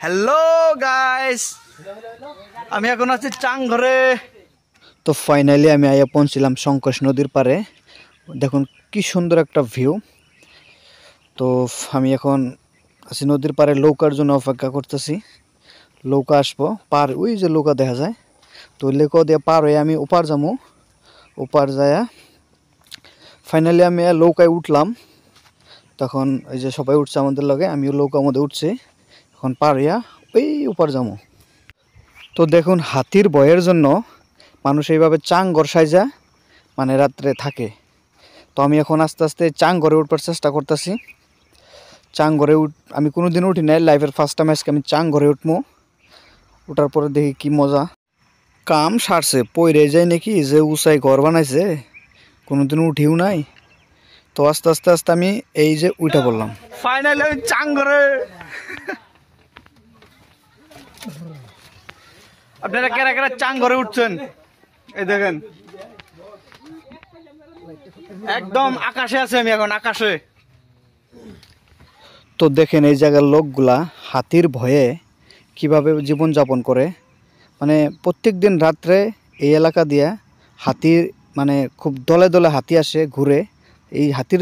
Hello guys, আমি এখন আছি চাংঘরে। তো ফাইনালি আমি আইয়া পৌঁছলাম সংকোষ নদীর পারে। দেখুন কি সুন্দর একটা ভিউ। তো আমি এখন আছি নদীর পারে, নৌকার জন্য অপেক্ষা করতেছি। নৌকা আসবো, পার ওই যে নৌকা দেখা যায়। তো নৌকা দিয়ে পার হয়ে আমি ওপার যাবো। ওপার যায়া ফাইনালি আমি নৌকায় উঠলাম। তখন ওই যে সবাই উঠছে আমাদের লগে, আমিও নৌকার মধ্যে উঠছি। এখন পার হইয়া ওই ওপার যাবো। তো দেখুন হাতির ভয়ের জন্য মানুষ এইভাবে চাংঘর সাইজা মানে রাত্রে থাকে। তো আমি এখন আস্তে আস্তে চাংঘরে উঠবার চেষ্টা করতেছি। চাংঘরে আমি কোনোদিন উঠি নাই, লাইফের ফার্স্ট টাইম আজকে আমি চাংঘরে উঠবো। ওঠার পরে দেখি কি মজা। কাম সারছে, পইরে যায় নাকি যে উঁচাই ঘর বানাইছে, কোনোদিন উঠিও নাই। তো আস্তে আস্তে আস্তে আমি এই যে উঠা পড়লাম ফাইনালি আমি চাংঘরে। আপনারা কেরা কেরা চাংঘরে উঠছেন? এই দেখেন একদম আকাশে আছে, আমি এখন আকাশে। তো দেখেন এই জায়গার লোকগুলা হাতির ভয়ে কিভাবে জীবন যাপন করে। মানে প্রত্যেক দিন রাত্রে এই এলাকা দিয়া হাতির মানে খুব দলে দলে হাতি আসে ঘুরে। এই হাতির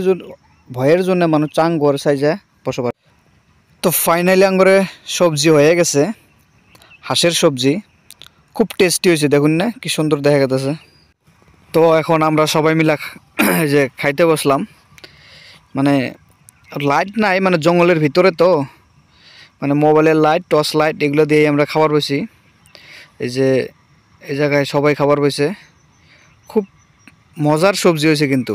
ভয়ের জন্য মানুষ চাংঘর সাইজা বসবাস। তো ফাইনালি আঙ্গরে সবজি হয়ে গেছে, হাঁসের সবজি। খুব টেস্টি হয়েছে, দেখুন না কি সুন্দর দেখা গেছে। তো এখন আমরা সবাই মিলা যে খাইতে বসলাম। মানে লাইট নাই, মানে জঙ্গলের ভিতরে, তো মানে মোবাইলের লাইট, টর্চ লাইট এগুলো দিয়ে আমরা খাবার বসি। এই যে এই জায়গায় সবাই খাবার বসে। খুব মজার সবজি হয়েছে কিন্তু।